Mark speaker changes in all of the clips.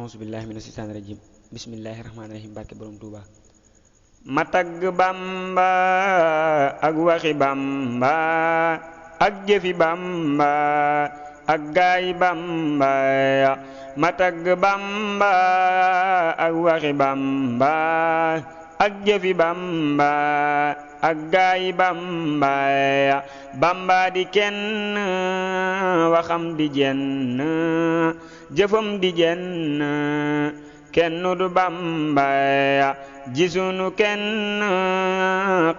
Speaker 1: ahousubillahi mina seytaani rajim bismillahi rahmaani rahim barke borom Tuuba ma tagg Bamba ak waxi Bamba ak jëfi Bamba ak gaayi Bamba ma tagg Bamba ak waxi Bamba ak jëfi Bamba ak gaayi Bamba Bamba di kenn waxam di jenn jëfam di jenn kenn du Bamba gisunu kenn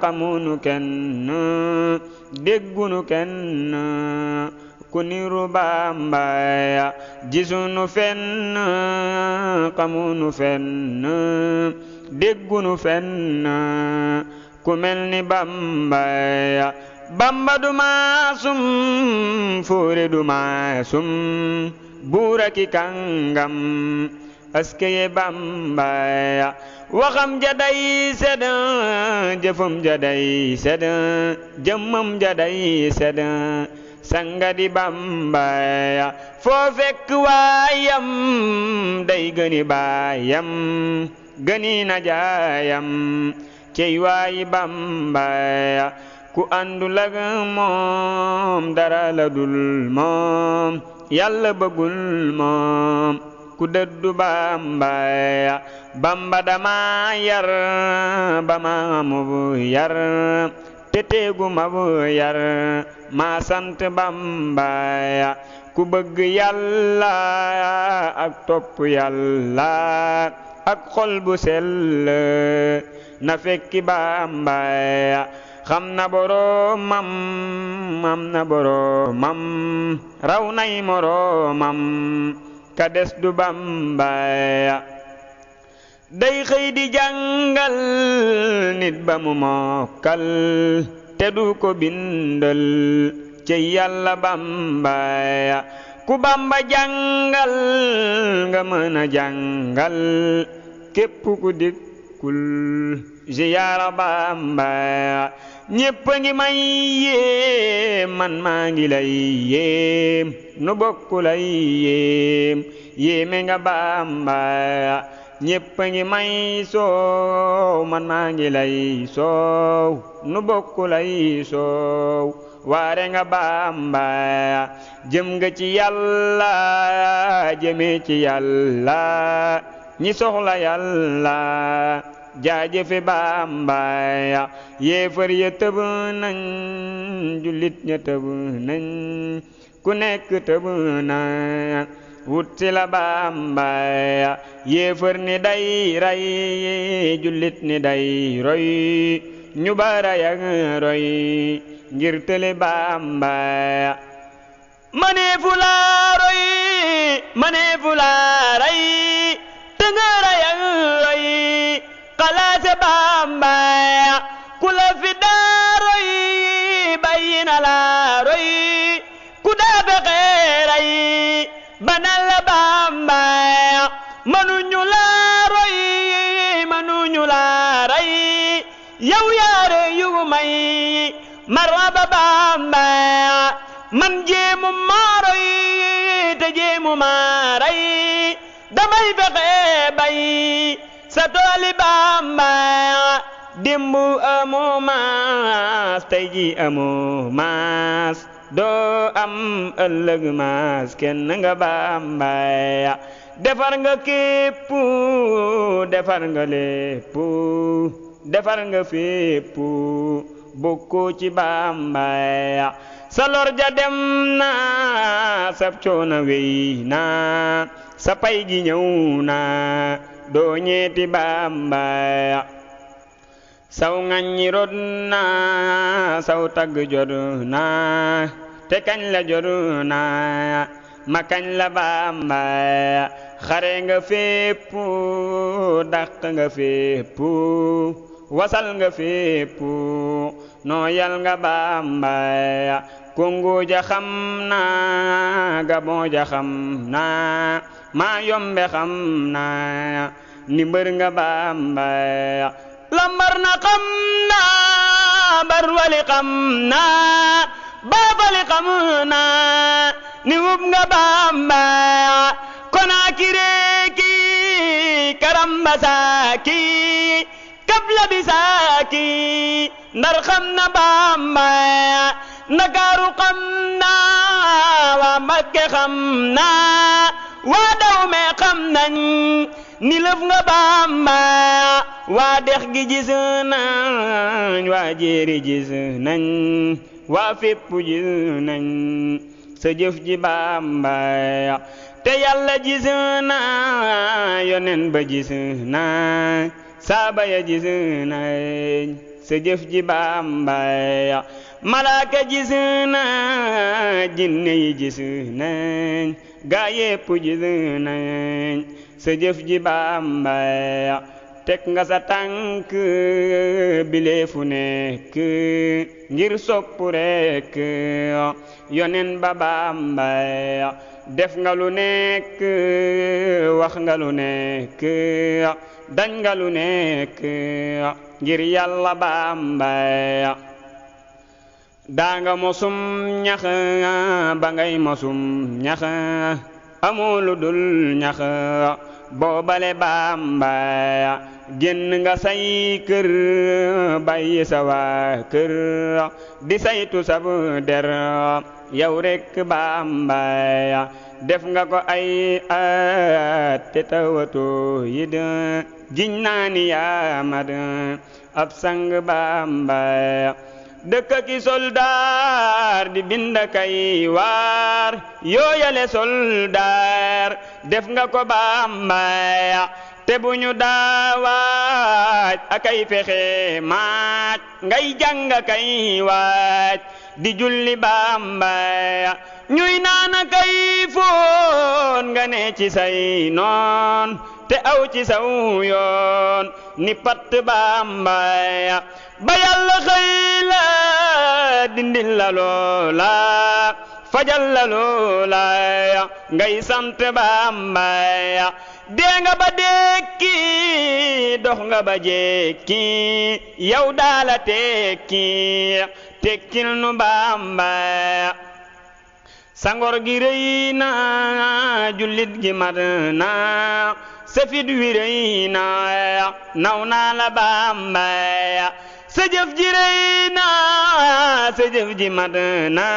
Speaker 1: xamunu kenn déggunu kenn ku niru Bamba gisunu fenn xamunu fenn déggunu fenn ku mel ni Bamba Bamba du maasum fuure du maasum buura ki kàngam askeye Bamba waxam jaday sed jëfam jaday sed jëmmam jaday sed sanga di Bamba foo fekk waayam day gëni baayam gëni na jaayam cey waayi Bamba ku àndul ak moom dara la dul moom yàlla bëggul moom ku dëddu Bamba Bamba dama yar ba ma mu yar te teegu ma bu yar ma sant Bamba ku bëgg yàlla ak topp yàlla ak xol bu sell na fekki Bamba xam na boroomam am na boroomam raw nay moroomam ka des du Bamba day xëy di jàngal nit ba mu mokkal te du ko bindal ci yàlla Bamba ku Bamba jàngal nga mën a jàngal képp ku dikkul ziyaara Bamba ñépp a ngi may yéem man maa ngi lay yéem nu bokku lay yéem yéeme nga Bamba ñépp a ngi may soow man maa ngi lay soow nu bokku lay soow waare nga Bamba jëm nga ci yàlla jëmee ci yàlla ñi soxla yàlla jaajëfe Bamba yéefar ya tëb nañ jullit ña tëb nañ ku nekk tëb na wut si la Bamba yéefar ni day ray jullit ni day roy ñu bara ya roy ngir tële Bamba maneefu la roy maneefu la ray te nga ray roy xalaase Bamba ku la fi daa roy bàyyi na la roy ku daa fexe ray banal la Bamba mënuñu la roy mënuñu la ray yow yaare yu may marhaba Bamba man jéemu ma roy te jéemu ma ray damay fexe bay sa tooli Bamba dimbu amoo maas tey ji amoo maas doo am ëllëg maas kenn nga Bamba defar nga képp defar nga lépp defar nga fépp bokkoo ci Bamba sa lor ja dem na sab coono wey na sa pay gi ñëw na doo ñeeti Bamba saw ngaññi rod na saw tagg jot na te kañ la jot na ma kañ la Bamba xare nga fépp dàq nga fépp wasal nga fépp nooyal nga Bamba Kongo ja xam na Gabon ja xam na maa yombe xam na ni mbër nga Bamba lambar na xam na barwali xam na baafali xam na ni wub nga Bamba Konaakiri Bamba saaki kabla bi saaki Ndar xam na Bamba Ndakaaru xam na waa Mbakke xam na waa Dawme xam nañ ni lëf nga Bamba waa dex gi gis nañ waa jéeri gis nañ waa fépp gis nañ sa jëf ji Bamba te Yàlla gis na yonen ba gis na saaba ya gis nañ sa jëf ji Bamba malaaka gis na jinne yi gis nañ gaa yépp gis nañ sa jëf ji Bamba teg nga sa tànk bile fu nekk ngir sopp rekk yonen ba Bamba def nga lu nekk wax nga lu nekk dañ nga lu nekk ngir Yàlla Bamba daa nga mosum ñax ba ngay mosum ñax amoo lu dul ñax boobale Bamba génn nga say kër bàyyi sa waa kër di saytu sab der yow rekk Bamba def nga ko ay at te tawatoo yi de giñ naa ni yaa mat ab sang Bamba dëkk ki soldaar di bind kay waar yooyale soldaar def nga ko Bamba te bu ñu daawaaj akay fexe maaj ngay jàng kay waaj di julli Bamba ñuy naan kay foon nga ne ci say noon te aw ci saw yoon ni patt Bamba ba Yàlla xëy la dindil la loola fajal la loola ngay sant Bamba dee nga ba dekki dox nga ba jekki yow daala tekki tekkil nu Bamba sangor gi rëy na jullit gi mat na safit wi rëy na naw naa la Bamba sa jëf ji rëy na sa jëf ji mat na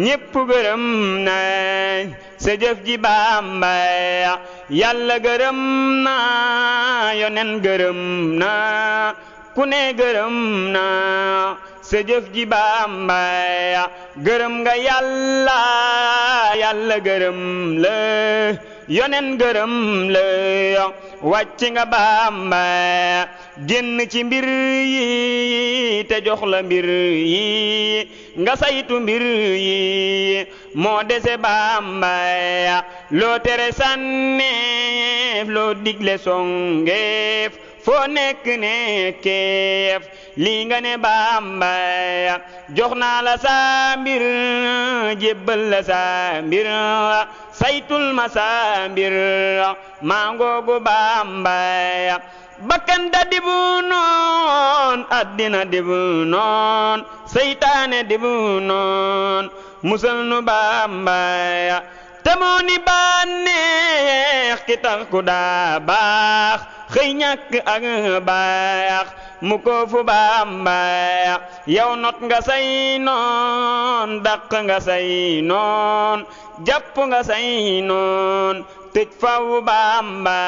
Speaker 1: ñépp gërëm na sa jëf ji Bamba Yàlla gërëm na yonen gërëm na ku ne gërëm na sa jëf ji Bamba gërëm nga Yàlla Yàlla gërëm la yonen gërëm la wàcc nga Bamba génn ci mbir yi te jox la mbir yi nga saytu mbir yi moo dese Bamba loo tere sànneef loo digle songeef foo nekk nekkeef lii nga ne Bamba jox naa la sa mbir jébbal la sa mbir saytul ma sa mbir maa ngoogu Bamba bakkan da dibu noon addina dibu noon seytaane dibu noon musal nu Bamba te moo ni bànneex ki tax ku daa baax xëy ñàkk ak baax mu ko fu Bamba yow not nga say noon dàq nga say noon jàpp nga say noon tëj faw Bamba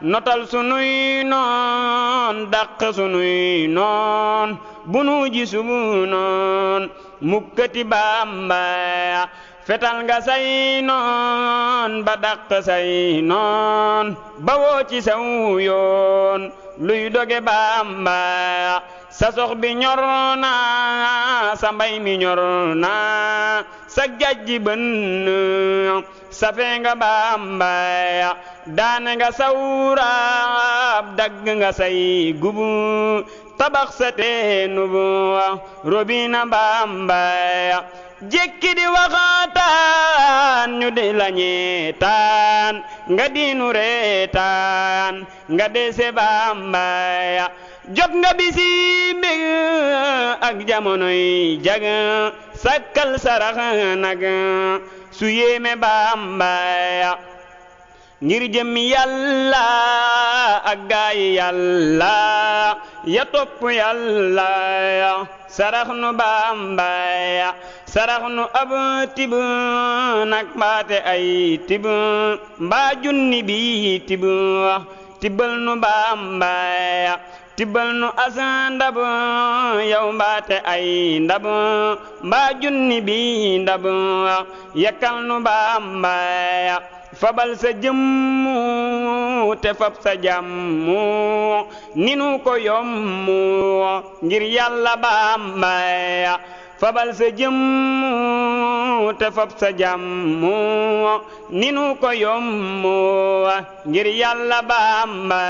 Speaker 1: notal sunuy noon dàq sunuy noon bu nu gisu noon mukkati Bamba fetal nga say noon ba dàq say noon ba woo ci saw yoon luy doge Bamba sa sox bi ñor na sa mbay mi ñor na sa jajji bënn safe nga Bamba daane nga sawraab dagg nga say gubu tabax sa teenubu robina Bamba jekki di waxataan ñu di la ñeetaan nga diinu reetaan nga dese Bamba jot nga bisi mbég ak jamonoy jag sakkal sarax nag su yéeme Bamba ngir jëmmi yàlla ak gaayi yàlla ya topp yàlla sarax nu Bamba sarax nu ab tib nag mbaate ay tib mbaa junni bi tib tibbal nu Bamba tibbal nu asa ndab yow mbaate ay ndab mbaa junni bi ndab yakkal nu Bamba fabal sa jëmmu te fab sa jàmmu ni nu ko yommu ngir yàlla Bamba fabal sa jëmmu te fab sa jàmmu ni nu ko yommu ngir yàlla Bamba